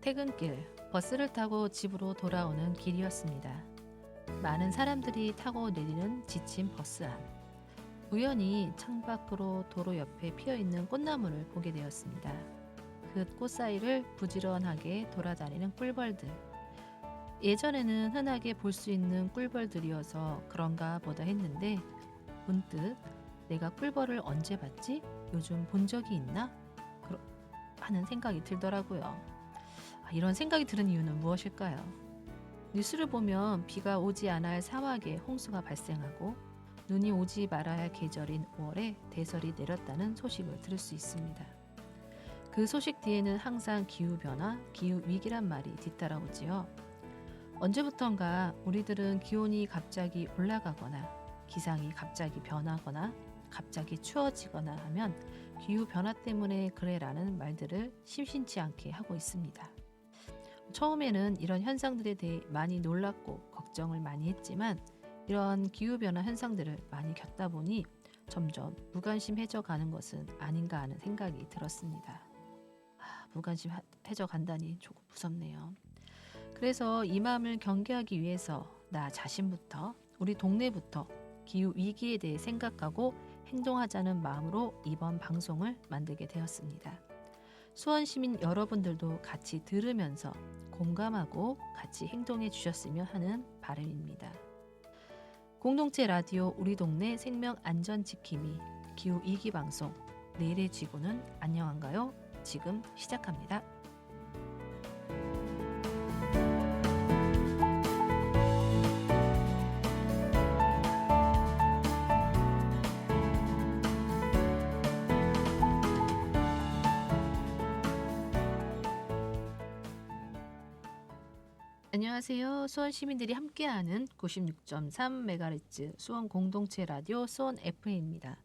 퇴근길, 버스를 타고 집으로 돌아오는 길이었습니다. 많은 사람들이 타고 내리는 지친 버스 안. 우연히 창밖으로 도로 옆에 피어있는 꽃나무를 보게 되었습니다. 그 꽃 사이를 부지런하게 돌아다니는 꿀벌들. 예전에는 흔하게 볼 수 있는 꿀벌들이어서 그런가 보다 했는데 문득 내가 꿀벌을 언제 봤지? 요즘 본 적이 있나? 하는 생각이 들더라고요. 이런 생각이 드는 이유는 무엇일까요? 뉴스를 보면 비가 오지 않아야 할 사막에 홍수가 발생하고 눈이 오지 말아야 할 계절인 5월에 대설이 내렸다는 소식을 들을 수 있습니다. 그 소식 뒤에는 항상 기후변화, 기후위기란 말이 뒤따라오지요. 언제부턴가 우리들은 기온이 갑자기 올라가거나 기상이 갑자기 변하거나 갑자기 추워지거나 하면 기후변화 때문에 그래라는 말들을 심심치 않게 하고 있습니다. 처음에는 이런 현상들에 대해 많이 놀랐고 걱정을 많이 했지만 이런 기후변화 현상들을 많이 겪다 보니 점점 무관심해져 가는 것은 아닌가 하는 생각이 들었습니다. 무관심해져 간다니 조금 무섭네요. 그래서 이 마음을 경계하기 위해서 나 자신부터 우리 동네부터 기후위기에 대해 생각하고 행동하자는 마음으로 이번 방송을 만들게 되었습니다. 수원시민 여러분들도 같이 들으면서 공감하고 같이 행동해 주셨으면 하는 바람입니다. 공동체 라디오 우리 동네 생명 안전 지킴이 기후위기 방송 내일의 지구는 안녕한가요? 지금 시작합니다. 안녕하세요. 수원 시민들이 함께하는 96.3MHz 수원 공동체 라디오 수원 FM입니다.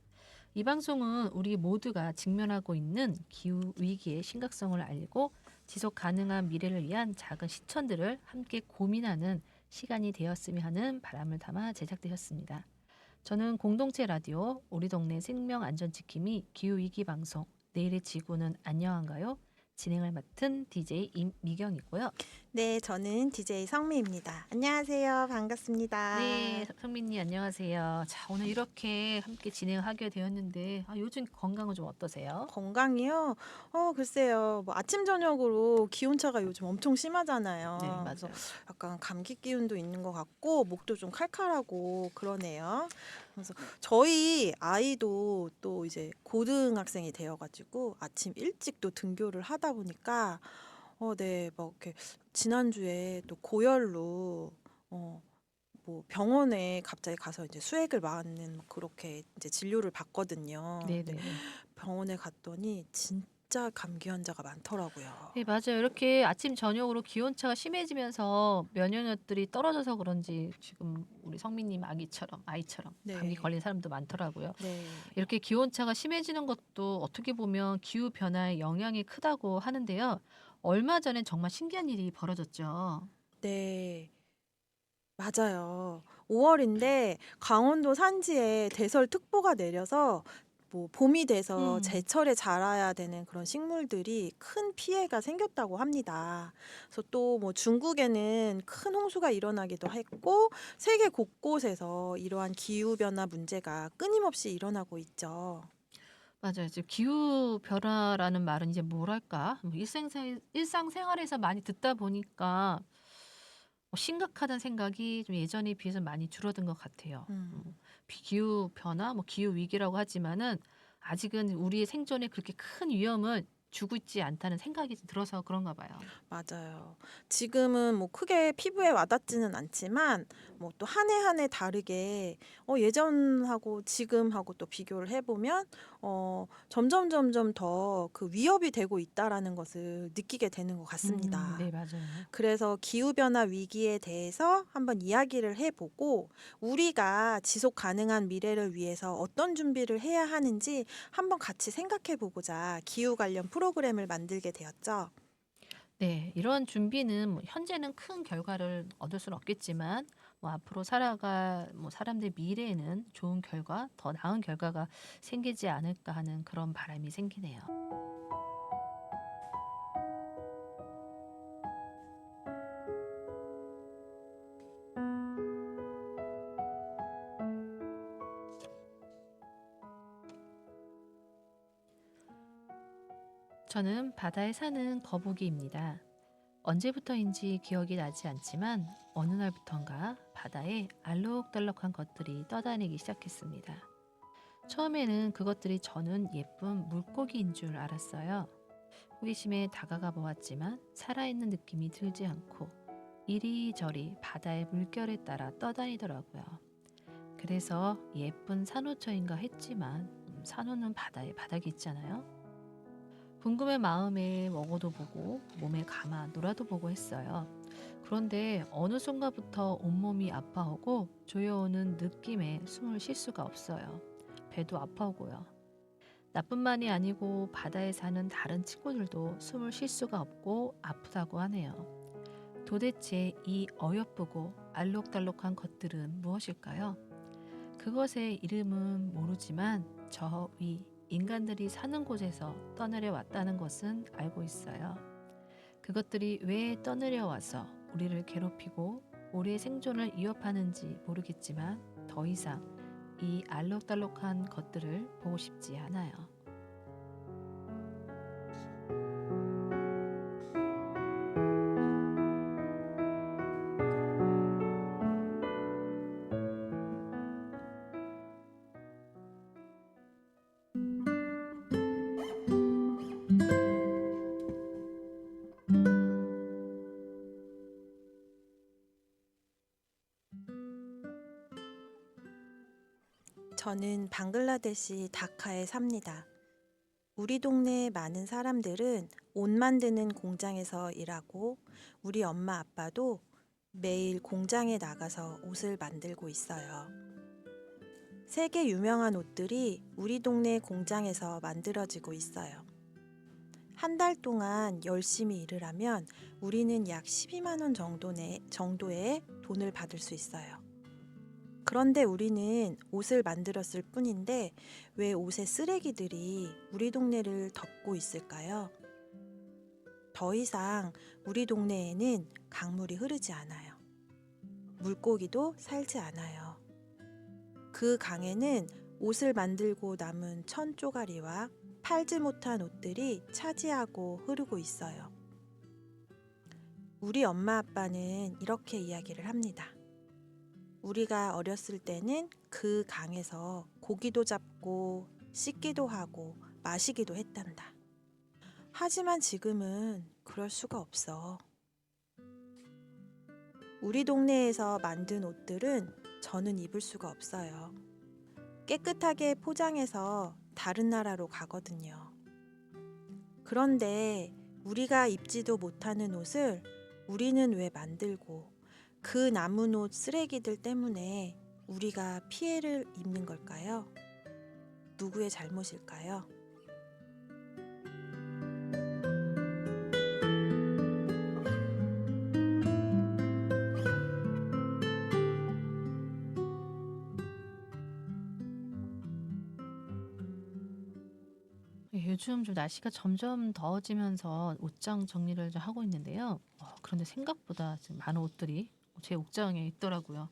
이 방송은 우리 모두가 직면하고 있는 기후 위기의 심각성을 알고 지속 가능한 미래를 위한 작은 실천들을 함께 고민하는 시간이 되었으면 하는 바람을 담아 제작되었습니다. 저는 공동체 라디오 우리 동네 생명 안전 지킴이 기후 위기 방송 내일의 지구는 안녕한가요? 진행을 맡은 DJ 임미경이고요. 네, 저는 DJ 성미입니다. 안녕하세요. 반갑습니다. 네, 성민님 안녕하세요. 자, 오늘 이렇게 함께 진행하게 되었는데 요즘 건강은 좀 어떠세요? 건강이요? 글쎄요. 뭐 아침 저녁으로 기온차가 요즘 엄청 심하잖아요. 네, 그래서 맞아요. 약간 감기 기운도 있는 것 같고 목도 좀 칼칼하고 그러네요. 그래서 저희 아이도 또 이제 고등학생이 되어가지고 아침 일찍 또 등교를 하다 보니까 네, 막 이렇게 지난주에 또 고열로 뭐 병원에 갑자기 가서 이제 수액을 맞는 뭐 그렇게 이제 진료를 받거든요. 근데 네네네. 병원에 갔더니 진짜 감기 환자가 많더라고요. 네, 맞아요. 이렇게 아침 저녁으로 기온차가 심해지면서 면역력들이 떨어져서 그런지 지금 우리 성민님 아이처럼 감기 네, 걸린 사람도 많더라고요. 네, 이렇게 기온차가 심해지는 것도 어떻게 보면 기후 변화의 영향이 크다고 하는데요. 얼마 전에 정말 신기한 일이 벌어졌죠. 네, 맞아요. 5월인데 강원도 산지에 대설특보가 내려서 뭐 봄이 돼서 음. 제철에 자라야 되는 그런 식물들이 큰 피해가 생겼다고 합니다. 그래서 또 뭐 중국에는 큰 홍수가 일어나기도 했고 세계 곳곳에서 이러한 기후 변화 문제가 끊임없이 일어나고 있죠. 맞아요. 지금 기후 변화라는 말은 이제 뭐랄까 뭐 일상생활에서 많이 듣다 보니까 심각하다는 생각이 좀 예전에 비해서 많이 줄어든 것 같아요. 음. 기후 변화, 뭐 기후 위기라고 하지만은 아직은 우리의 생존에 그렇게 큰 위험을 주고 있지 않다는 생각이 들어서 그런가 봐요. 맞아요. 지금은 뭐 크게 피부에 와닿지는 않지만 뭐 또 한 해 한 해 다르게 예전하고 지금하고 또 비교를 해보면 점점 더 그 위협이 되고 있다라는 것을 느끼게 되는 것 같습니다. 네, 맞아요. 그래서 기후변화 위기에 대해서 한번 이야기를 해보고 우리가 지속 가능한 미래를 위해서 어떤 준비를 해야 하는지 한번 같이 생각해보고자 기후 관련 프로그램을 만들게 되었죠. 네, 이런 준비는 뭐 현재는 큰 결과를 얻을 수는 없겠지만 뭐 앞으로 살아갈 뭐 사람들 미래에는 좋은 결과, 더 나은 결과가 생기지 않을까 하는 그런 바람이 생기네요. 저는 바다에 사는 거북이입니다. 언제부터인지 기억이 나지 않지만 어느 날부턴가 바다에 알록달록한 것들이 떠다니기 시작했습니다. 처음에는 그것들이 저는 예쁜 물고기인 줄 알았어요. 호기심에 다가가 보았지만 살아있는 느낌이 들지 않고 이리저리 바다의 물결에 따라 떠다니더라고요. 그래서 예쁜 산호초인가 했지만 산호는 바다에 바닥이 있잖아요. 궁금해 마음에 먹어도 보고 몸에 감아 놀아도 보고 했어요. 그런데 어느 순간부터 온몸이 아파오고 조여오는 느낌에 숨을 쉴 수가 없어요. 배도 아파오고요. 나뿐만이 아니고 바다에 사는 다른 친구들도 숨을 쉴 수가 없고 아프다고 하네요. 도대체 이 어여쁘고 알록달록한 것들은 무엇일까요? 그것의 이름은 모르지만 저 위 인간들이 사는 곳에서 떠내려 왔다는 것은 알고 있어요. 그것들이 왜 떠내려 와서 우리를 괴롭히고 우리의 생존을 위협하는지 모르겠지만 더 이상 이 알록달록한 것들을 보고 싶지 않아요. 저는 방글라데시 다카에 삽니다. 우리 동네의 많은 사람들은 옷 만드는 공장에서 일하고 우리 엄마 아빠도 매일 공장에 나가서 옷을 만들고 있어요. 세계 유명한 옷들이 우리 동네 공장에서 만들어지고 있어요. 한 달 동안 열심히 일을 하면 우리는 약 12만 원 정도의 돈을 받을 수 있어요. 그런데 우리는 옷을 만들었을 뿐인데 왜 옷의 쓰레기들이 우리 동네를 덮고 있을까요? 더 이상 우리 동네에는 강물이 흐르지 않아요. 물고기도 살지 않아요. 그 강에는 옷을 만들고 남은 천 쪼가리와 팔지 못한 옷들이 차지하고 흐르고 있어요. 우리 엄마 아빠는 이렇게 이야기를 합니다. 우리가 어렸을 때는 그 강에서 고기도 잡고 씻기도 하고 마시기도 했단다. 하지만 지금은 그럴 수가 없어. 우리 동네에서 만든 옷들은 저는 입을 수가 없어요. 깨끗하게 포장해서 다른 나라로 가거든요. 그런데 우리가 입지도 못하는 옷을 우리는 왜 만들고 그 남은 옷 쓰레기들 때문에 우리가 피해를 입는 걸까요? 누구의 잘못일까요? 요즘 좀 날씨가 점점 더워지면서 옷장 정리를 좀 하고 있는데요. 그런데 생각보다 지금 많은 옷들이 제 옥장에 있더라고요.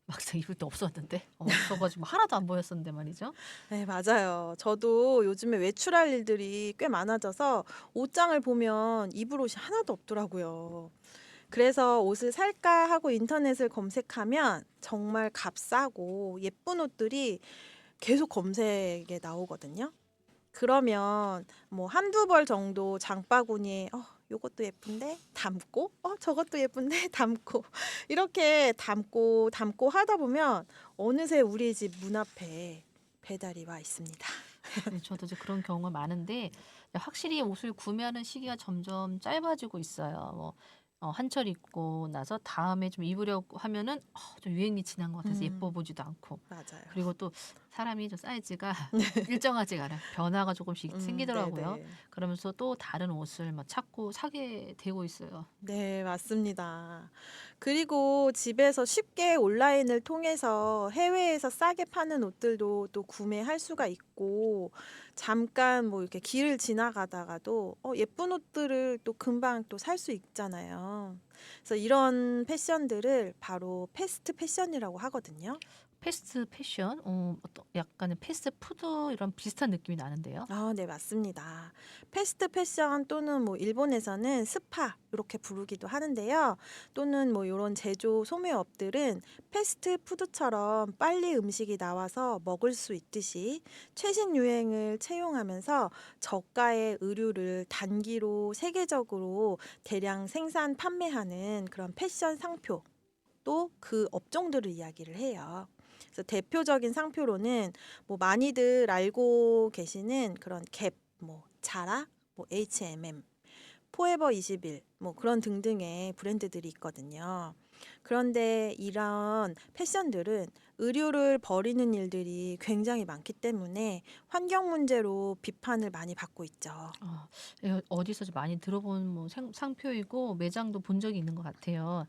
막상 입을 데 없었는데 없어가지고 하나도 안 보였었는데 말이죠. 네, 맞아요. 저도 요즘에 외출할 일들이 꽤 많아져서 옷장을 보면 입을 옷이 하나도 없더라고요. 그래서 옷을 살까 하고 인터넷을 검색하면 정말 값싸고 예쁜 옷들이 계속 검색에 나오거든요. 그러면 뭐 한두 벌 정도 장바구니에 요것도 예쁜데 담고 저것도 예쁜데 담고 이렇게 담고 하다 보면 어느새 우리 집 문 앞에 배달이 와 있습니다. 네, 저도 이제 그런 경우가 많은데 확실히 옷을 구매하는 시기가 점점 짧아지고 있어요. 한철 입고 나서 다음에 좀 입으려고 하면은 좀 유행이 지난 것 같아서 예뻐 보지도 않고 맞아요. 그리고 또 사람이 좀 사이즈가 일정하지가 않아요. 변화가 조금씩 생기더라고요. 네네. 그러면서 또 다른 옷을 막 찾고 사게 되고 있어요. 네, 맞습니다. 그리고 집에서 쉽게 온라인을 통해서 해외에서 싸게 파는 옷들도 또 구매할 수가 있고, 잠깐 뭐 이렇게 길을 지나가다가도 예쁜 옷들을 또 금방 또 살 수 있잖아요. 그래서 이런 패션들을 바로 패스트 패션이라고 하거든요. 패스트 패션, 어떤 약간의 패스트 푸드 이런 비슷한 느낌이 나는데요. 아, 네, 맞습니다. 패스트 패션 또는 뭐 일본에서는 스파 이렇게 부르기도 하는데요. 또는 뭐 이런 제조 소매업들은 패스트 푸드처럼 빨리 음식이 나와서 먹을 수 있듯이 최신 유행을 채용하면서 저가의 의류를 단기로 세계적으로 대량 생산 판매하는 그런 패션 상표 또 그 업종들을 이야기를 해요. 그래서 대표적인 상표로는 뭐 많이들 알고 계시는 그런 갭, 뭐 자라, 뭐 H&M, 포에버 21, 뭐 그런 등등의 브랜드들이 있거든요. 그런데 이런 패션들은 의류를 버리는 일들이 굉장히 많기 때문에 환경 문제로 비판을 많이 받고 있죠. 어, 어디서 좀 많이 들어본 뭐 상표이고 매장도 본 적이 있는 것 같아요.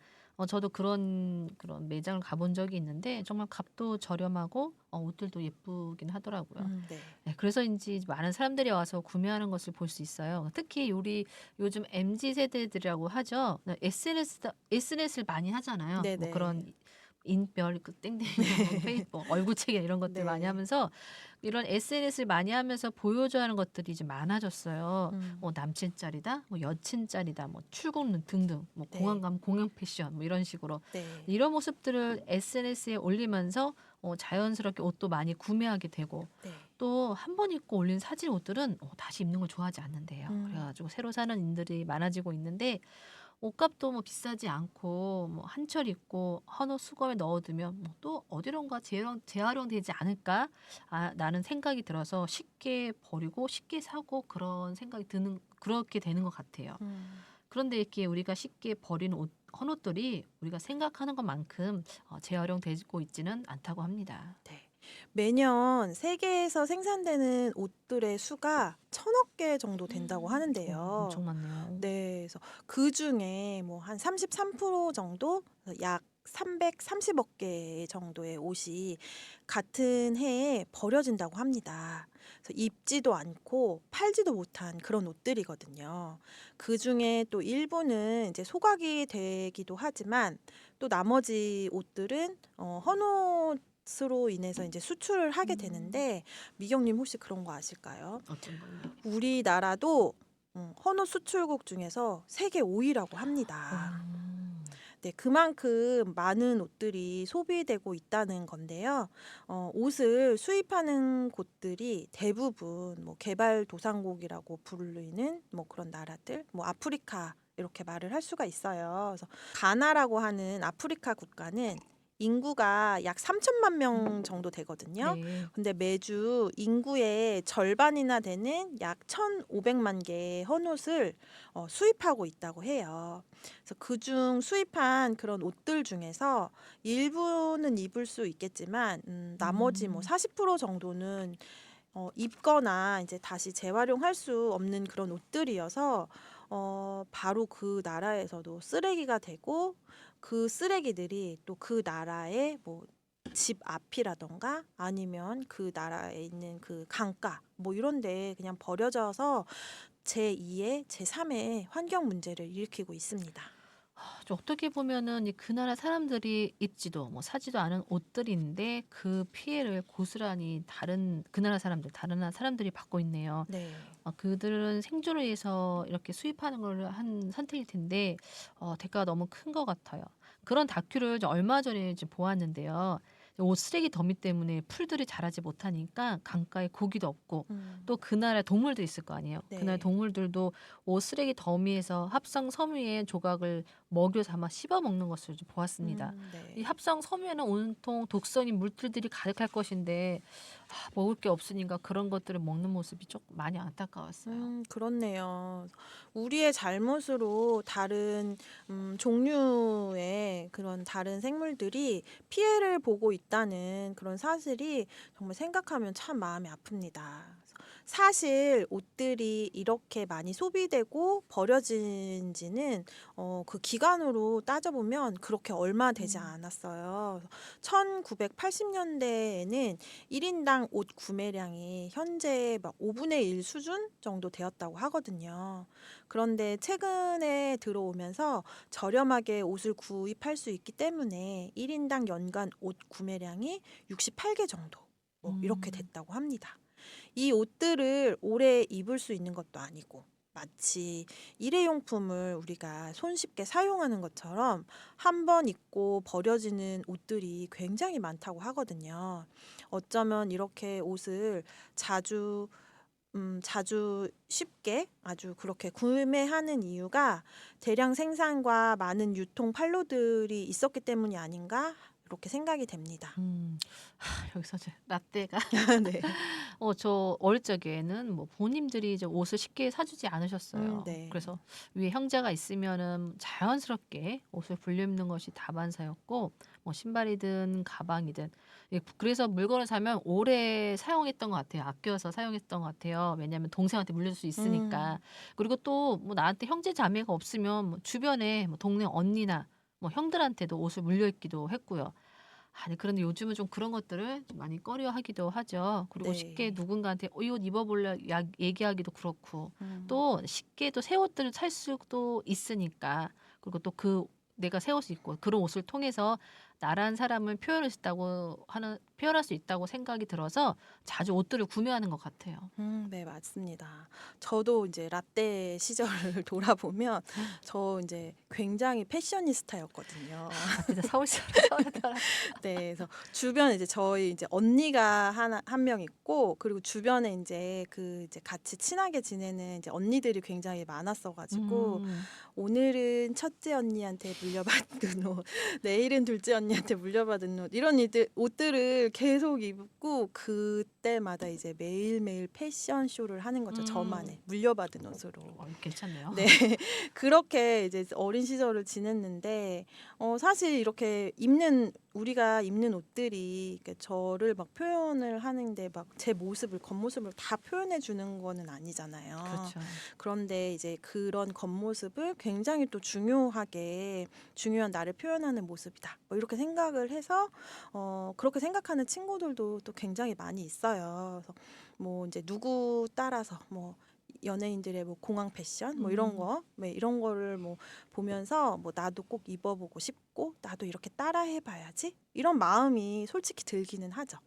저도 그런 매장을 가본 적이 있는데 정말 값도 저렴하고 옷들도 예쁘긴 하더라고요. 네. 네, 그래서인지 많은 사람들이 와서 구매하는 것을 볼 수 있어요. 특히 우리 요즘 MZ 세대들이라고 하죠. SNS를 많이 하잖아요. 뭐 네네. 그런 인별 그 땡땡이나 뭐 페이스북 얼굴책이나 이런 것들 많이 네. 하면서 이런 SNS를 많이 하면서 보여줘야 하는 것들이 이제 많아졌어요. 음, 뭐 남친 짤이다, 뭐 여친 짤이다, 뭐 출국 등등, 뭐 공항 네. 가면 공항 패션 뭐 이런 식으로 네. 이런 모습들을 SNS에 올리면서 자연스럽게 옷도 많이 구매하게 되고 네. 또 한 번 입고 올린 사진 옷들은 다시 입는 걸 좋아하지 않는데요. 음. 그래가지고 새로 사는 인들이 많아지고 있는데 옷값도 뭐 비싸지 않고 뭐 한철 입고 헌옷 수거에 넣어두면 뭐 또 어디론가 재활용되지 않을까? 라는 생각이 들어서 쉽게 버리고 쉽게 사고 그렇게 되는 것 같아요. 음. 그런데 이렇게 우리가 쉽게 버리는 헌옷들이 우리가 생각하는 것만큼 재활용되고 있지는 않다고 합니다. 네. 매년 세계에서 생산되는 옷들의 수가 1,000억 개 정도 된다고 하는데요. 엄청 많네요. 네. 그래서 그중에 뭐 한 33% 정도 약 330억 개 정도의 옷이 같은 해에 버려진다고 합니다. 그래서 입지도 않고 팔지도 못한 그런 옷들이거든요. 그중에 또 일부는 이제 소각이 되기도 하지만 또 나머지 옷들은 헌옷으로 인해서 이제 수출을 하게 되는데 미경님 혹시 그런 거 아실까요? 어떤 걸요? 우리나라도 헌옷 수출국 중에서 세계 5위라고 합니다. 음. 네, 그만큼 많은 옷들이 소비되고 있다는 건데요. 옷을 수입하는 곳들이 대부분 뭐 개발도상국이라고 불리는 뭐 그런 나라들, 뭐 아프리카 이렇게 말을 할 수가 있어요. 그래서 가나라고 하는 아프리카 국가는 인구가 약 3천만 명 정도 되거든요. 네. 근데 매주 인구의 절반이나 되는 약 1,500만 개의 헌옷을 수입하고 있다고 해요. 그래서 그중 수입한 그런 옷들 중에서 일부는 입을 수 있겠지만 나머지 뭐 음. 40% 정도는 입거나 이제 다시 재활용할 수 없는 그런 옷들이어서 바로 그 나라에서도 쓰레기가 되고 그 쓰레기들이 또 그 나라의 뭐 집 앞이라던가 아니면 그 나라에 있는 그 강가 뭐 이런 데 그냥 버려져서 제2의 제3의 환경 문제를 일으키고 있습니다. 어떻게 보면은 그 나라 사람들이 입지도 뭐 사지도 않은 옷들인데 그 피해를 고스란히 그 나라 사람들, 다른 나라 사람들이 받고 있네요. 네. 그들은 생존을 위해서 이렇게 수입하는 걸 한 선택일 텐데 대가가 너무 큰 것 같아요. 그런 다큐를 이제 얼마 전에 이제 보았는데요. 옷 쓰레기 더미 때문에 풀들이 자라지 못하니까 강가에 고기도 없고 음. 또 그 나라에 동물도 있을 거 아니에요. 그 나라 네. 동물들도 옷 쓰레기 더미에서 합성 섬유의 조각을 먹여 삼아 씹어 먹는 것을 좀 보았습니다. 이 네. 합성 섬유에는 온통 독성인 물질들이 가득할 것인데 먹을 게 없으니까 그런 것들을 먹는 모습이 조금 많이 안타까웠어요. 그렇네요. 우리의 잘못으로 다른 종류의 그런 다른 생물들이 피해를 보고 있다는 그런 사실이 정말 생각하면 참 마음이 아픕니다. 사실 옷들이 이렇게 많이 소비되고 버려진지는 그 기간으로 따져보면 그렇게 얼마 되지 않았어요. 1980년대에는 1인당 옷 구매량이 현재 막 5분의 1 수준 정도 되었다고 하거든요. 그런데 최근에 들어오면서 저렴하게 옷을 구입할 수 있기 때문에 1인당 연간 옷 구매량이 68개 정도 뭐 이렇게 음. 됐다고 합니다. 이 옷들을 오래 입을 수 있는 것도 아니고 마치 일회용품을 우리가 손쉽게 사용하는 것처럼 한 번 입고 버려지는 옷들이 굉장히 많다고 하거든요. 어쩌면 이렇게 옷을 자주 자주 쉽게 아주 그렇게 구매하는 이유가 대량 생산과 많은 유통 판로들이 있었기 때문이 아닌가 이렇게 생각이 됩니다. 여기서 이제 라떼가 네. 저 어릴 적에는 뭐 부모님들이 이제 옷을 쉽게 사주지 않으셨어요. 네. 그래서 위에 형제가 있으면은 자연스럽게 옷을 불려 입는 것이 다반사였고 뭐 신발이든 가방이든 그래서 물건을 사면 오래 사용했던 것 같아요. 아껴서 사용했던 것 같아요. 왜냐하면 동생한테 물려줄 수 있으니까. 음. 그리고 또 뭐 나한테 형제 자매가 없으면 뭐 주변에 뭐 동네 언니나 뭐 형들한테도 옷을 물려 입기도 했고요. 아니 그런데 요즘은 좀 그런 것들을 좀 많이 꺼려하기도 하죠. 그리고 쉽게 네. 누군가한테 "이 옷 입어 볼래?" 얘기하기도 그렇고 음. 또 쉽게 또 새 옷들을 살 수도 있으니까 그리고 또 내가 새 옷을 입고 그런 옷을 통해서 나란 사람을 표현할 수 있다고 생각이 들어서 자주 옷들을 구매하는 것 같아요. 네, 맞습니다. 저도 이제 라떼 시절을 돌아보면 저 이제 굉장히 패셔니스타였거든요. 그래서 서울 사람 서울에 살았 네. 그래서 주변에 이제 저희 이제 언니가 하나 한 명 있고 그리고 주변에 인제 그 이제 같이 친하게 지내는 이제 언니들이 굉장히 많았어 가지고 음. 오늘은 첫째 언니한테 물려받은 옷, 내일은 둘째 언니한테 물려받은 옷 이런 이들 옷들을 계속 입고 그때마다 이제 매일매일 패션쇼를 하는 거죠, 저만의 물려받은 옷으로. 괜찮네요. 네. 그렇게 이제 어린 시절을 지냈는데 사실 이렇게 우리가 입는 옷들이 이렇게 저를 막 표현을 하는데 막 제 모습을 겉모습을 다 표현해 주는 거는 아니잖아요. 그렇죠. 그런데 이제 그런 겉모습을 굉장히 또 중요한 나를 표현하는 모습이다. 뭐 이렇게 생각을 해서 그렇게 생각하는 친구들도 또 굉장히 많이 있어요. 그래서 뭐 이제 누구 따라서 뭐 연예인들의 뭐 공항 패션 뭐 이런 음. 거, 네, 이런 거를 뭐 보면서 뭐 나도 꼭 입어보고 싶고 나도 이렇게 따라해봐야지 이런 마음이 솔직히 들기는 하죠.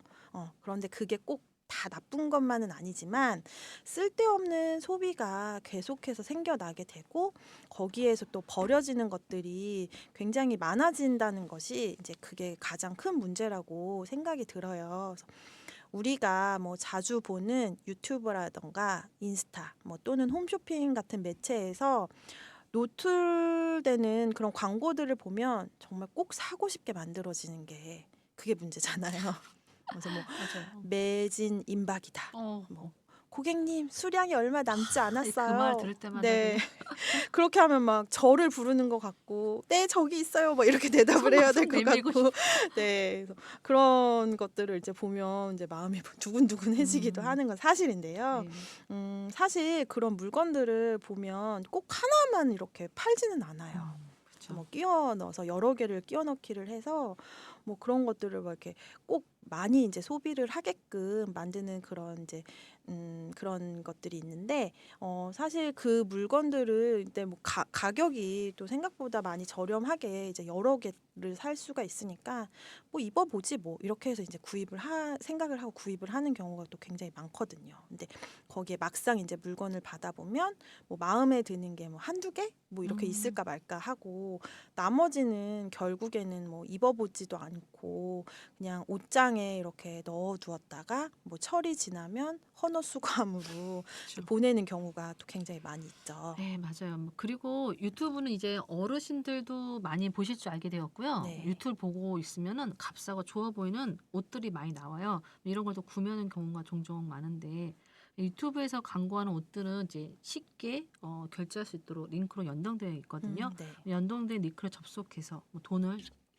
그런데 그게 꼭 다 나쁜 것만은 아니지만 쓸데없는 소비가 계속해서 생겨나게 되고 거기에서 또 버려지는 것들이 굉장히 많아진다는 것이 이제 그게 가장 큰 문제라고 생각이 들어요. 그래서 우리가 뭐 자주 보는 유튜브라던가 인스타 뭐 또는 홈쇼핑 같은 매체에서 노출되는 그런 광고들을 보면 정말 꼭 사고 싶게 만들어지는 게 그게 문제잖아요. 그래서 뭐 맞아요. 매진 임박이다. 어. 뭐 고객님 수량이 얼마 남지 그 말 않았어요. 들을 때마다 네. 그냥 그렇게 하면 막 저를 부르는 것 같고 "네 저기 있어요." 뭐 이렇게 대답을 해야 될 손 것 내밀고 같고 네. 그래서 그런 것들을 이제 보면 이제 마음이 두근두근해지기도 음. 하는 건 사실인데요. 네네. 사실 그런 물건들을 보면 꼭 하나만 이렇게 팔지는 않아요. 그쵸. 뭐 끼워 넣어서 여러 개를 끼워 넣기를 해서 뭐 그런 것들을 막 이렇게 꼭 많이 이제 소비를 하게끔 만드는 그런 이제 그런 것들이 있는데 사실 그 물건들을 이제 뭐 가격이 또 생각보다 많이 저렴하게 이제 여러 개를 살 수가 있으니까 뭐 입어 보지 뭐 이렇게 해서 이제 생각을 하고 구입을 하는 경우가 또 굉장히 많거든요. 근데 거기에 막상 이제 물건을 받아보면 뭐 마음에 드는 게 뭐 한두 개? 뭐 이렇게 음. 있을까 말까 하고 나머지는 결국에는 뭐 입어보지도 않고 그냥 옷장에 이렇게 넣어두었다가 뭐 철이 지나면 헌옷수거함으로 이제 그쵸. 보내는 경우가 또 굉장히 많이 있죠. 네 맞아요. 그리고 유튜브는 이제 어르신들도 많이 보실 줄 알게 되었고요. 네. 유튜브 보고 있으면은 값싸고 좋아 보이는 옷들이 많이 나와요. 이런 걸 또 구매하는 경우가 종종 많은데 유튜브에서 광고하는 옷들은 이제 쉽게 결제할 수 있도록 링크로 연동되어 있거든요. 네. 연동된 링크를 접속해서 뭐 돈을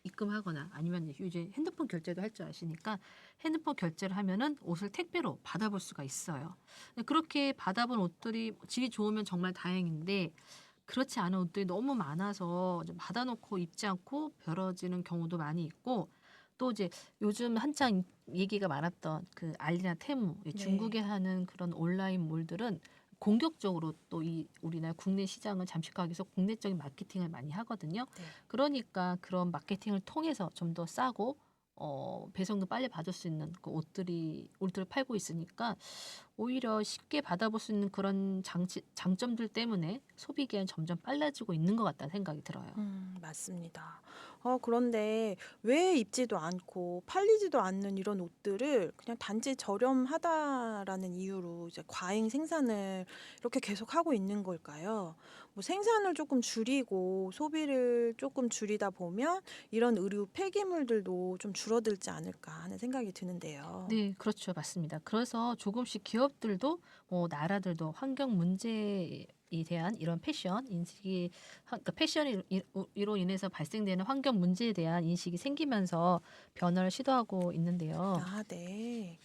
입금하거나 아니면 이제 핸드폰 결제도 할 줄 아시니까 핸드폰 결제를 하면은 옷을 택배로 받아볼 수가 있어요. 근데 그렇게 받아본 옷들이 질이 좋으면 정말 다행인데 그렇지 않은 옷들이 너무 많아서 이제 받아놓고 입지 않고 벌어지는 경우도 많이 있고 또 이제 요즘 한창 얘기가 많았던 그 알리나 테무 네. 중국에 하는 그런 온라인 몰들은 공격적으로 또 이 우리나라 국내 시장을 잠식하기 위해서 국내적인 마케팅을 많이 하거든요. 네. 그러니까 그런 마케팅을 통해서 좀 더 싸고 배송도 빨리 받을 수 있는 그 옷들을 팔고 있으니까 오히려 쉽게 받아볼 수 있는 그런 장점들 때문에 소비 기한이 점점 빨라지고 있는 것 같다는 생각이 들어요. 맞습니다. 그런데 왜 입지도 않고 팔리지도 않는 이런 옷들을 그냥 단지 저렴하다라는 이유로 이제 과잉 생산을 이렇게 계속하고 있는 걸까요? 뭐 생산을 조금 줄이고 소비를 조금 줄이다 보면 이런 의류 폐기물들도 좀 줄어들지 않을까 하는 생각이 드는데요. 네, 그렇죠. 맞습니다. 그래서 조금씩 기업들도 나라들도 환경 문제에 대한 이런 패션 인식이 그러니까 패션으로 인해서 발생되는 환경 문제에 대한 인식이 생기면서 변화를 시도하고 있는데요. 아, 네.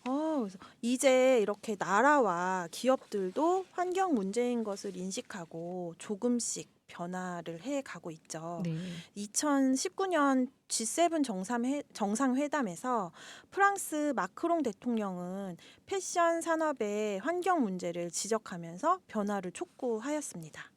그래서 이제 이렇게 나라와 기업들도 환경 문제인 것을 인식하고 조금씩 변화를 해 가고 있죠. 네. 2019년 G7 정상회담에서 프랑스 마크롱 대통령은 패션 산업의 환경 문제를 지적하면서 변화를 촉구하였습니다.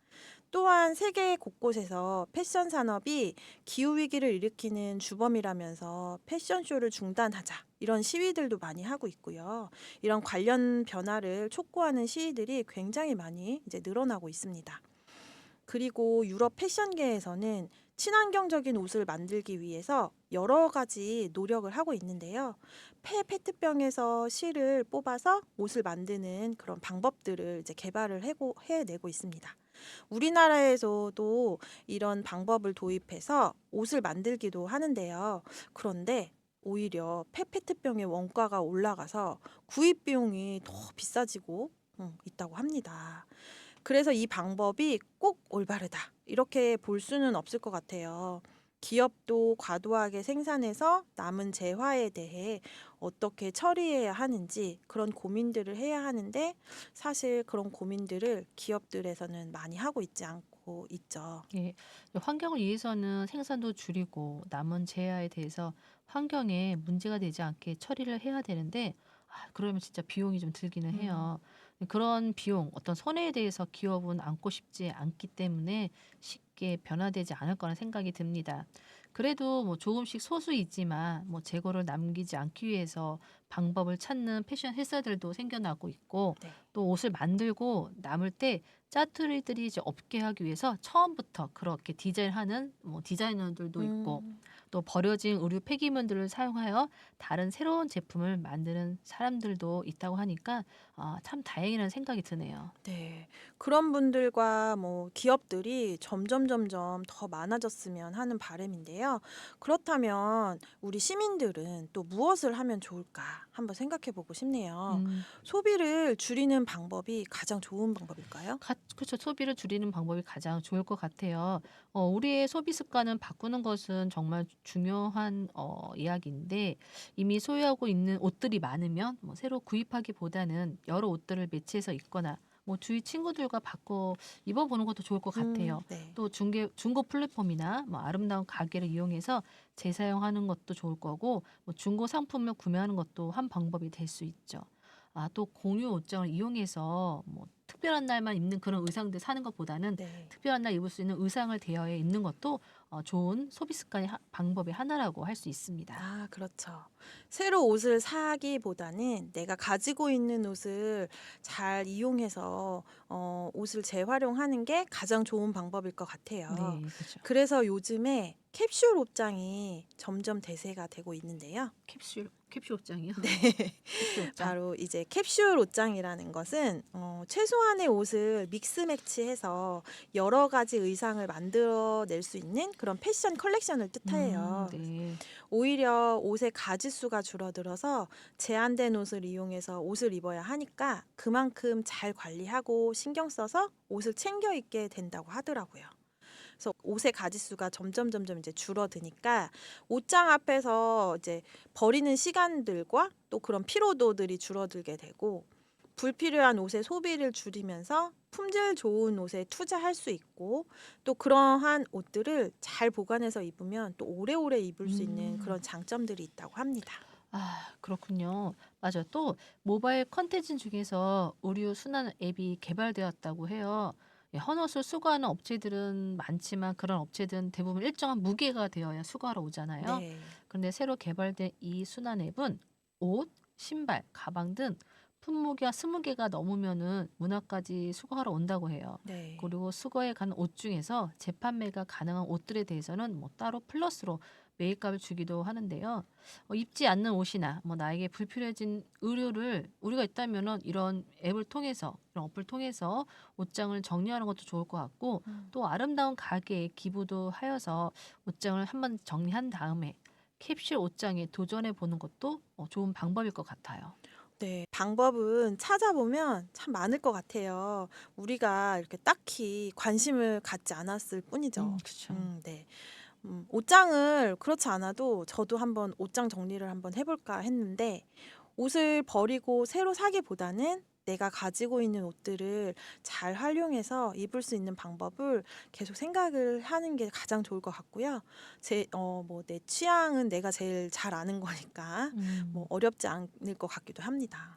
또한 세계 곳곳에서 패션 산업이 기후 위기를 일으키는 주범이라면서 패션쇼를 중단하자 이런 시위들도 많이 하고 있고요. 이런 관련 변화를 촉구하는 시위들이 굉장히 많이 이제 늘어나고 있습니다. 그리고 유럽 패션계에서는 친환경적인 옷을 만들기 위해서 여러 가지 노력을 하고 있는데요. 폐 페트병에서 실을 뽑아서 옷을 만드는 그런 방법들을 이제 개발을 해내고 있습니다. 우리나라에서도 이런 방법을 도입해서 옷을 만들기도 하는데요. 그런데 오히려 페페트병의 원가가 올라가서 구입 비용이 더 비싸지고 있다고 합니다. 그래서 이 방법이 꼭 올바르다. 이렇게 볼 수는 없을 것 같아요. 기업도 과도하게 생산해서 남은 재화에 대해 어떻게 처리해야 하는지 그런 고민들을 해야 하는데 사실 그런 고민들을 기업들에서는 많이 하고 있지 않고 있죠. 예. 환경을 위해서는 생산도 줄이고 남은 재해에 대해서 환경에 문제가 되지 않게 처리를 해야 되는데 그러면 진짜 비용이 좀 들기는 음, 해요. 그런 비용, 어떤 손해에 대해서 기업은 안고 싶지 않기 때문에 쉽게 변화되지 않을 거라는 생각이 듭니다. 그래도 뭐 조금씩 소수이지만 뭐 재고를 남기지 않기 위해서 방법을 찾는 패션 회사들도 생겨나고 있고 네. 또 옷을 만들고 남을 때 짜투리들이 이제 없게 하기 위해서 처음부터 그렇게 디자인하는 뭐 디자이너들도 있고 음. 또 버려진 의류 폐기물들을 사용하여 다른 새로운 제품을 만드는 사람들도 있다고 하니까 참 다행이라는 생각이 드네요. 네. 그런 분들과 뭐 기업들이 점점 더 많아졌으면 하는 바람인데요. 그렇다면 우리 시민들은 또 무엇을 하면 좋을까 한번 생각해 보고 싶네요. 음. 소비를 줄이는 방법이 가장 좋은 방법일까요? 그쵸. 소비를 줄이는 방법이 가장 좋을 것 같아요. 우리의 소비 습관을 바꾸는 것은 정말 중요한 이야기인데 이미 소유하고 있는 옷들이 많으면 뭐 새로 구입하기보다는 여러 옷들을 매치해서 입거나 뭐 주위 친구들과 바꿔 입어보는 것도 좋을 것 같아요. 네. 또 중고 플랫폼이나 뭐 아름다운 가게를 이용해서 재사용하는 것도 좋을 거고 뭐 중고 상품을 구매하는 것도 한 방법이 될 수 있죠. 또 공유 옷장을 이용해서 뭐 특별한 날만 입는 그런 의상들 사는 것보다는 네. 특별한 날 입을 수 있는 의상을 대여해 입는 것도 좋은 소비 습관의 방법의 하나라고 할 수 있습니다. 아, 그렇죠. 새로 옷을 사기보다는 내가 가지고 있는 옷을 잘 이용해서 옷을 재활용하는 게 가장 좋은 방법일 것 같아요. 네, 그렇죠. 그래서 요즘에 캡슐 옷장이 점점 대세가 되고 있는데요. 캡슐 옷장이요? 네. 캡슐 옷장. 바로 이제 캡슐 옷장이라는 것은 최소한의 옷을 믹스 매치해서 여러 가지 의상을 만들어낼 수 있는 그런 패션 컬렉션을 뜻해요. 네. 오히려 옷의 가짓수가 줄어들어서 제한된 옷을 이용해서 옷을 입어야 하니까 그만큼 잘 관리하고 신경 써서 옷을 챙겨 입게 된다고 하더라고요. 그래서 옷의 가짓수가 점점 이제 줄어드니까 옷장 앞에서 이제 버리는 시간들과 또 그런 피로도들이 줄어들게 되고 불필요한 옷의 소비를 줄이면서 품질 좋은 옷에 투자할 수 있고 또 그러한 옷들을 잘 보관해서 입으면 또 오래오래 입을 수 있는 음. 그런 장점들이 있다고 합니다. 아 그렇군요. 맞아요. 또 모바일 컨텐츠 중에서 의류 순환 앱이 개발되었다고 해요. 예 헌옷을 수거하는 업체들은 많지만 그런 업체들은 대부분 일정한 무게가 되어야 수거하러 오잖아요. 네. 그런데 새로 개발된 이 순환 앱은 옷, 신발, 가방 등 품무게가 20개가 넘으면은 문화까지 수거하러 온다고 해요. 네. 그리고 수거해 가는 옷 중에서 재판매가 가능한 옷들에 대해서는 뭐 따로 플러스로 매입값을 주기도 하는데요. 입지 않는 옷이나 뭐 나에게 불필요해진 의류를 우리가 있다면은 이런 앱을 통해서 이런 어플을 통해서 옷장을 정리하는 것도 좋을 것 같고 음. 또 아름다운 가게에 기부도 하여서 옷장을 한번 정리한 다음에 캡슐 옷장에 도전해 보는 것도 좋은 방법일 것 같아요. 네. 방법은 찾아보면 참 많을 것 같아요. 우리가 이렇게 딱히 관심을 갖지 않았을 뿐이죠. 그쵸. 네. 옷장을 그렇지 않아도 저도 한번 옷장 정리를 한번 해 볼까 했는데 옷을 버리고 새로 사기보다는 내가 가지고 있는 옷들을 잘 활용해서 입을 수 있는 방법을 계속 생각을 하는 게 가장 좋을 것 같고요. 뭐 내 취향은 내가 제일 잘 아는 거니까 뭐 음. 어렵지 않을 것 같기도 합니다.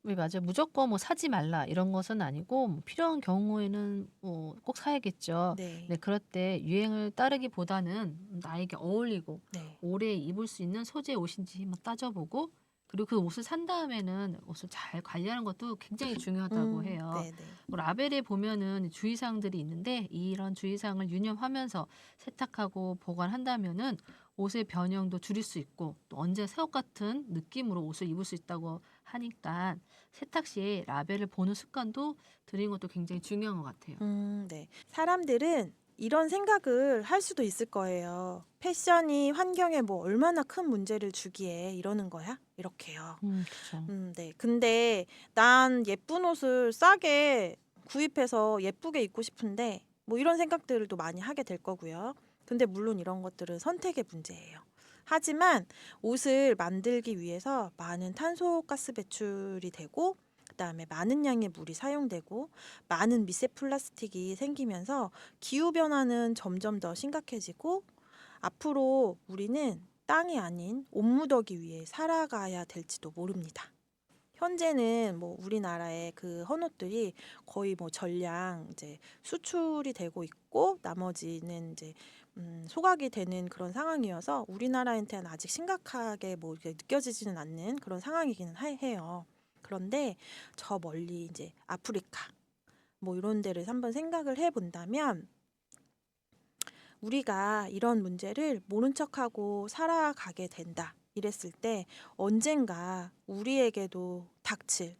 네 맞아요. 무조건 뭐 사지 말라 이런 것은 아니고 뭐 필요한 경우에는 꼭 사야겠죠. 네. 네 그럴 때 유행을 따르기보다는 나에게 어울리고 네. 오래 입을 수 있는 소재의 옷인지 한번 따져보고 그리고 그 옷을 산 다음에는 옷을 잘 관리하는 것도 굉장히 중요하다고 해요. 네네. 라벨에 보면은 주의사항들이 있는데 이런 주의사항을 유념하면서 세탁하고 보관한다면은 옷의 변형도 줄일 수 있고 또 언제 새 옷 같은 느낌으로 옷을 입을 수 있다고 하니까 세탁 시에 라벨을 보는 습관도 들이는 것도 굉장히 중요한 것 같아요. 네. 사람들은 이런 생각을 할 수도 있을 거예요. 패션이 환경에 뭐 얼마나 큰 문제를 주기에 이러는 거야? 이렇게요. 그쵸. 네. 근데 난 예쁜 옷을 싸게 구입해서 예쁘게 입고 싶은데 뭐 이런 생각들을 또 많이 하게 될 거고요. 근데 물론 이런 것들은 선택의 문제예요. 하지만 옷을 만들기 위해서 많은 탄소가스 배출이 되고 그다음에 많은 양의 물이 사용되고 많은 미세 플라스틱이 생기면서 기후 변화는 점점 더 심각해지고 앞으로 우리는 땅이 아닌 옷무더기 위에 살아가야 될지도 모릅니다. 현재는 뭐 우리나라의 그 헌옷들이 거의 뭐 전량 이제 수출이 되고 있고 나머지는 이제 소각이 되는 그런 상황이어서 우리나라한테는 아직 심각하게 뭐 이렇게 느껴지지는 않는 그런 상황이기는 해요. 그런데 저 멀리 이제 아프리카 뭐 이런 데를 한번 생각을 해 본다면 우리가 이런 문제를 모른 척하고 살아가게 된다. 이랬을 때 언젠가 우리에게도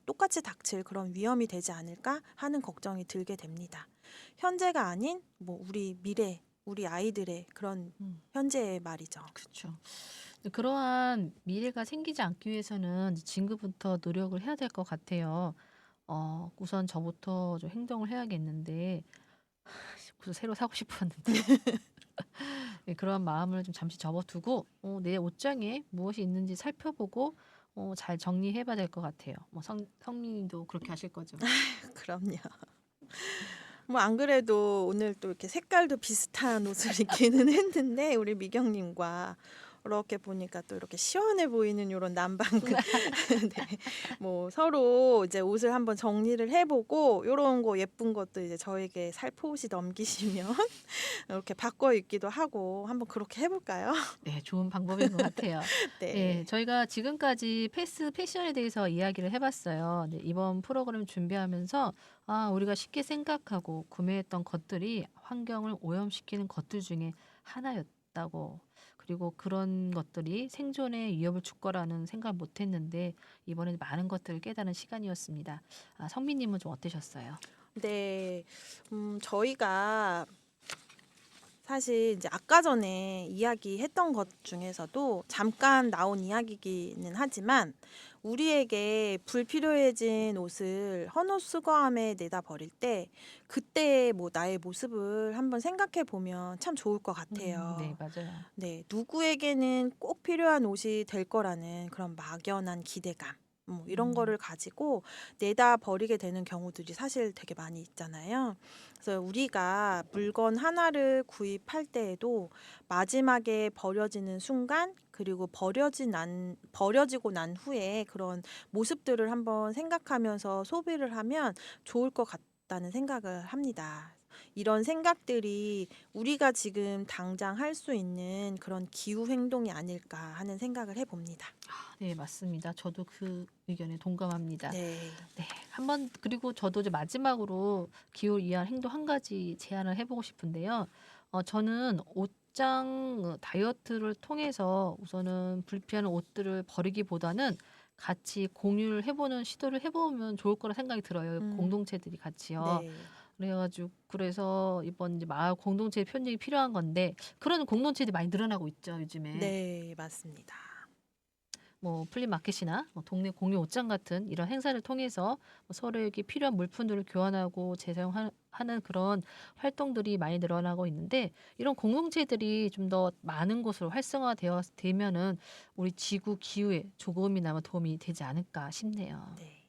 똑같이 닥칠 그런 위험이 되지 않을까 하는 걱정이 들게 됩니다. 현재가 아닌 뭐 우리 미래, 우리 아이들의 그런 음 현재의 말이죠. 그쵸. 그러한 미래가 생기지 않기 위해서는 지금부터 노력을 해야 될 것 같아요. 우선 저부터 좀 행동을 해야겠는데 그래서 새로 사고 싶었는데 네 그런 마음을 좀 잠시 접어두고 내 옷장에 무엇이 있는지 살펴보고 잘 정리해 봐야 될 것 같아요. 뭐 성민님도 그렇게 하실 거죠? 그럼요. 뭐 안 그래도 오늘 또 이렇게 색깔도 비슷한 옷을 입기는 했는데 우리 미경님과 이렇게 보니까 또 이렇게 시원해 보이는 요런 남방 네. 뭐 서로 이제 옷을 한번 정리를 해보고 요런 거 예쁜 것도 이제 저에게 살포시 넘기시면 이렇게 바꿔 입기도 하고 한번 그렇게 해볼까요? 네. 좋은 방법인 것 같아요. 예. 네. 저희가 지금까지 패스트 패션에 대해서 이야기를 해 봤어요. 네 이번 프로그램 준비하면서 우리가 쉽게 생각하고 구매했던 것들이 환경을 오염시키는 것들 중에 하나였다고 그리고 그런 것들이 생존의 위협을 줄 거라는 생각을 못 했는데 이번에 많은 것들을 깨달은 시간이었습니다. 성민 님은 좀 어떠셨어요? 네. 저희가 사실 이제 아까 전에 이야기했던 것 중에서도 잠깐 나온 이야기기는 하지만 우리에게 불필요해진 옷을 헌옷 수거함에 내다 버릴 때 그때 뭐 나의 모습을 한번 생각해 보면 참 좋을 것 네, 같아요. 맞아요. 네, 누구에게는 꼭 필요한 옷이 될 거라는 그런 막연한 기대감. 뭐 이런 음, 거를 가지고 내다 버리게 되는 경우들이 사실 되게 많이 있잖아요. 그래서 우리가 물건 하나를 구입할 때에도 마지막에 버려지는 순간, 그리고 버려지고 난 후에 그런 모습들을 한번 생각하면서 소비를 하면 좋을 것 같다는 생각을 합니다. 이런 생각들이 우리가 지금 당장 할 수 있는 그런 기후 행동이 아닐까 하는 생각을 해봅니다. 네, 맞습니다. 저도 그 의견에 동감합니다. 네. 네, 한번 그리고 저도 이제 마지막으로 기후 이한 행동 한 가지 제안을 해보고 싶은데요. 저는 옷장 다이어트를 통해서 우선은 불필요한 옷들을 버리기보다는 같이 공유를 해보는 시도를 해보면 좋을 거라 생각이 들어요. 음, 공동체들이 같이요. 네. 그래가지고 그래서 이번 이제 마을 공동체 편집이 필요한 건데 그런 공동체들이 많이 늘어나고 있죠, 요즘에. 네, 맞습니다. 뭐 플리마켓이나 뭐 동네 공유 옷장 같은 이런 행사를 통해서 뭐 서로에게 필요한 물품들을 교환하고 재사용하는 그런 활동들이 많이 늘어나고 있는데 이런 공동체들이 좀 더 많은 곳으로 되면은 우리 지구 기후에 조금이나마 도움이 되지 않을까 싶네요. 네.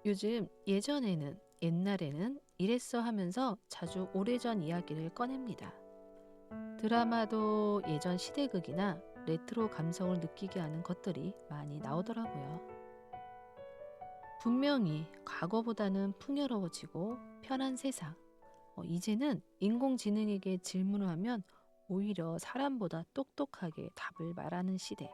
요즘 옛날에는 이랬어 하면서 자주 오래전 이야기를 꺼냅니다. 드라마도 예전 시대극이나 레트로 감성을 느끼게 하는 것들이 많이 나오더라고요. 분명히 과거보다는 풍요로워지고 편한 세상. 이제는 인공지능에게 질문을 하면 오히려 사람보다 똑똑하게 답을 말하는 시대.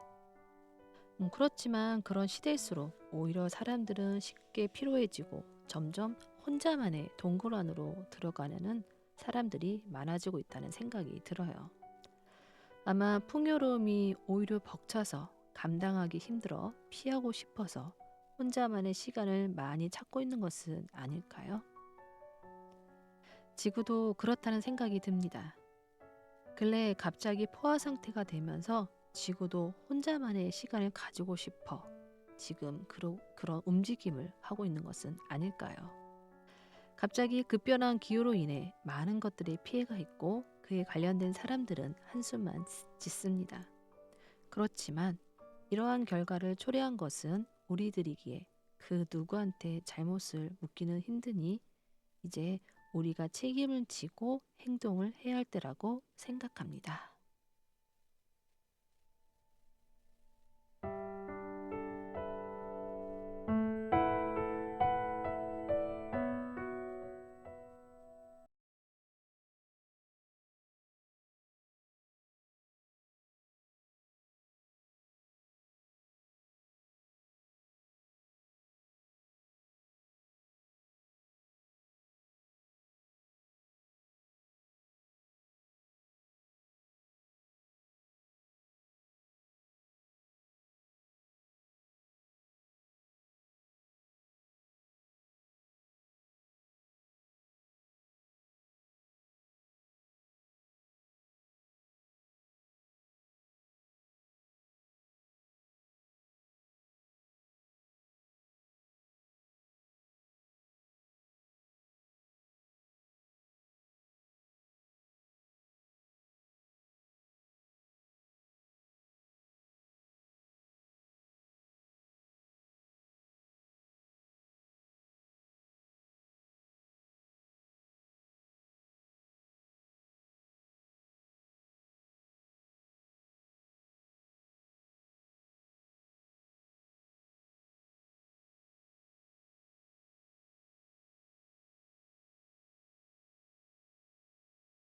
그렇지만 그런 시대일수록 오히려 사람들은 쉽게 피로해지고 점점 혼자만의 동굴 안으로 들어가려는 사람들이 많아지고 있다는 생각이 들어요. 아마 풍요로움이 오히려 벅차서 감당하기 힘들어 피하고 싶어서 혼자만의 시간을 많이 찾고 있는 것은 아닐까요? 지구도 그렇다는 생각이 듭니다. 근래 갑자기 포화 상태가 되면서 지구도 혼자만의 시간을 가지고 싶어 지금 그런 움직임을 하고 있는 것은 아닐까요? 갑자기 급변한 기후로 인해 많은 것들의 피해가 있고 그에 관련된 사람들은 한숨만 짓습니다. 그렇지만 이러한 결과를 초래한 것은 우리들이기에 그 누구한테 잘못을 묻기는 힘드니 이제 우리가 책임을 지고 행동을 해야 할 때라고 생각합니다.